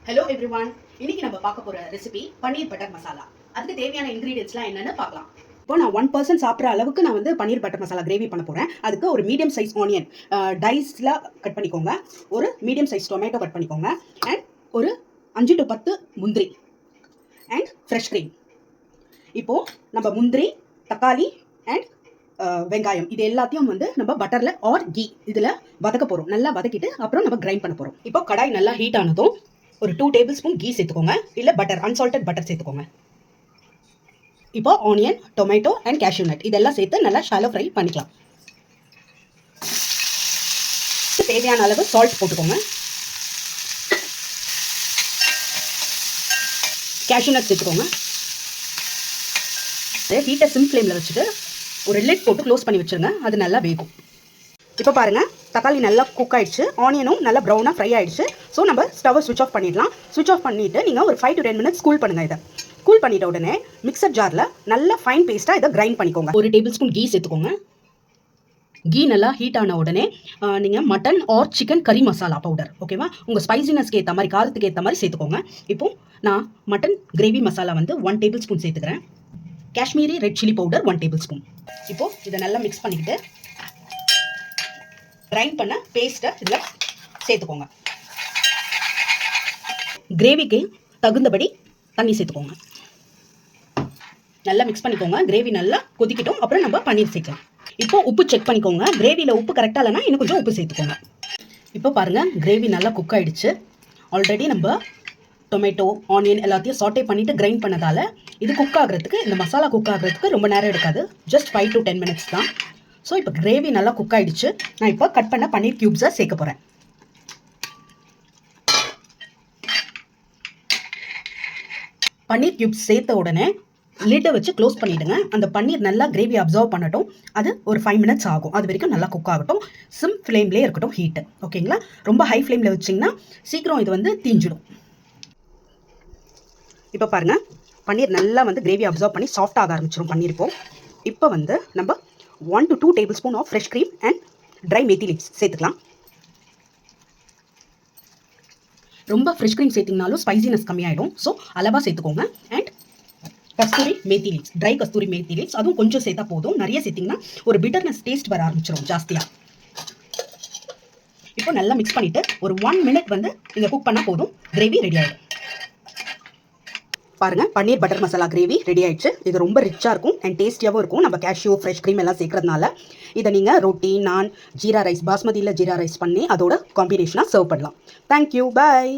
Hello everyone, இன்னைக்கு நம்ம பார்க்க போற ரெசிபி பன்னீர் பட்டர் மசாலா. அதுக்கு தேவையான இன்கிரீடியன்ஸ்லாம் என்னன்னு பார்க்கலாம். இப்போ நான் 1% சாப்பிட்ற அளவுக்கு நான் வந்து பன்னீர் பட்டர் மசாலா கிரேவி பண்ண போகிறேன். அதுக்கு ஒரு மீடியம் சைஸ் ஆனியன் டைஸில் கட் பண்ணிக்கோங்க, ஒரு மீடியம் சைஸ் டொமேட்டோ கட் பண்ணிக்கோங்க, அண்ட் ஒரு 5 to 10 முந்திரி அண்ட் ஃப்ரெஷ் க்ரீம். இப்போது நம்ம முந்திரி, தக்காளி அண்ட் வெங்காயம் இது எல்லாத்தையும் வந்து நம்ம பட்டரில் ஆர் கீ இதில் வதக்க போகிறோம். நல்லா வதக்கிட்டு அப்புறம் நம்ம கிரைண்ட் பண்ண போகிறோம். இப்போ கடாய் நல்லா ஹீட் ஆனதும் ஒரு 2 டேபிள் ஸ்பூன் கீ சேர்த்துக்கோங்க, இல்லை பட்டர், அன்சால்டட் பட்டர் சேர்த்துக்கோங்க. இப்போ onion, tomato and cashew nut இதெல்லாம் சேர்த்து நல்லா ஷாலோ ஃப்ரை பண்ணிக்கலாம். தேவையான அளவு சால்ட் போட்டுக்கோங்க. கேஷ்யூ நட் சேர்த்துக்கோங்க. ஹீட்டை சிம் ஃப்ளேமில் வச்சுட்டு ஒரு லிட் போட்டு க்ளோஸ் பண்ணி வச்சுருங்க, அது நல்லா வேகும். இப்போ பாருங்கள், தக்காளி நல்லா குக் ஆகிடுச்சு, ஆனியனும் நல்லா ப்ரௌனாக ஃப்ரை ஆகிடுச்சு. ஸோ நம்ம ஸ்டவ்வை ஸ்விட்ச் ஆஃப் பண்ணிடலாம். ஸ்விட்ச் ஆஃப் பண்ணிவிட்டு நீங்கள் ஒரு 5 to 10 minutes கூல் பண்ணுங்கள். இதை கூல் பண்ணிட்ட உடனே மிக்சர் ஜாரில் நல்லா ஃபைன் பேஸ்ட்டாக இதை கிரைண்ட் பண்ணிக்கோங்க. ஒரு டேபிள் ஸ்பூன் கீ சேர்த்துக்கோங்க. கீ நல்லா ஹீட் ஆன உடனே நீங்கள் மட்டன் ஆர் சிக்கன் கறி மசாலா பவுடர், ஓகேவா, உங்கள் ஸ்பைசினஸ்க்கு ஏற்ற மாதிரி, காரத்துக்கு ஏற்ற மாதிரி சேர்த்துக்கோங்க. இப்போது நான் மட்டன் கிரேவி மசாலா வந்து 1 டேபிள் ஸ்பூன் சேர்த்துக்கிறேன். Kashmiri red chilli powder 1 table spoon. இப்போது இதை நல்லா மிக்ஸ் பண்ணிக்கிட்டு கிரைண்ட் பண்ண பேஸ்ட்டை இதில் சேர்த்துக்கோங்க. கிரேவிக்கு தகுந்தபடி தண்ணி சேர்த்துக்கோங்க. நல்லா மிக்ஸ் பண்ணிக்கோங்க. கிரேவி நல்லா கொதிக்கட்டும், அப்புறம் நம்ம பன்னீர் சேர்க்கலாம். இப்போ உப்பு செக் பண்ணிக்கோங்க. கிரேவியில் உப்பு கரெக்டாக இல்லைனா இன்னும் கொஞ்சம் உப்பு சேர்த்துக்கோங்க. இப்போ பாருங்கள், கிரேவி நல்லா குக் ஆகிடுச்சு. ஆல்ரெடி நம்ம டொமேட்டோ, ஆனியன் எல்லாத்தையும் சாட்டே பண்ணிவிட்டு கிரைண்ட் பண்ணதால் இது குக் ஆகிறதுக்கு, இந்த மசாலா குக் ஆகிறதுக்கு ரொம்ப நேரம் எடுக்காது. ஜஸ்ட் 5 to 10 minutes தான். ஸோ இப்போ கிரேவி நல்லா குக் ஆகிடுச்சு. நான் இப்போ கட் பண்ண பன்னீர் க்யூப்ஸை சேர்க்க போகிறேன். பன்னீர் க்யூப்ஸ் சேர்த்த உடனே லிட்டை வச்சு க்ளோஸ் பண்ணிவிடுங்க. அந்த பன்னீர் நல்லா கிரேவி அப்சர்வ் பண்ணட்டும். அது ஒரு 5 minutes ஆகும். அது வரைக்கும் நல்லா குக் ஆகட்டும். சிம் ஃப்ளேம்லேயே இருக்கட்டும் ஹீட்டு, ஓகேங்களா. ரொம்ப ஹை ஃப்ளேமில் வச்சிங்கன்னா சீக்கிரம் இது வந்து தீஞ்சிடும். இப்போ பாருங்கள், பன்னீர் நல்லா வந்து கிரேவி அப்சர்வ் பண்ணி சாஃப்ட் ஆக ஆரம்பிச்சிடும் பன்னீர். இப்போ வந்து நம்ம 1 to 2 tablespoon of fresh cream and dry methi leaves சேர்த்துக்கலாம். ரொம்ப ஃப்ரெஷ் க்ரீம் சேர்த்திங்கனாலும் ஸ்பைசினஸ் கம்மியாயிடும். ஸோ அளவாக சேர்த்துக்கோங்க. And kasuri methi leaves, dry kasuri methi leaves, அதுவும் கொஞ்சம் சேர்த்தா போதும். நிறைய சேர்த்திங்கன்னா ஒரு பிட்டர்னஸ் டேஸ்ட் வர ஆரம்பிச்சிடும் ஜாஸ்தியாக. இப்போ நல்லா மிக்ஸ் பண்ணிவிட்டு ஒரு 1 minute வந்து நீங்கள் குக் பண்ணால் போதும், கிரேவி ரெடி ஆகிடும். பாருங்கள், பன்னீர் பட்டர் மசாலா கிரேவி ரெடி ஆயிடுச்சு. இது ரொம்ப ரிச்சாக இருக்கும் அண்ட் டேஸ்டியாகவும் இருக்கும். நம்ம கேஷ்யூ, ஃப்ரெஷ் க்ரீம் எல்லாம் சேர்க்கறதுனால இதை நீங்கள் ரொட்டி, நான், ஜீரா ரைஸ், பாஸ்மதியில் ஜீரா ரைஸ் பண்ணி அதோட காம்பினேஷனாக சர்வ் பண்ணலாம். தேங்க்யூ, பாய்.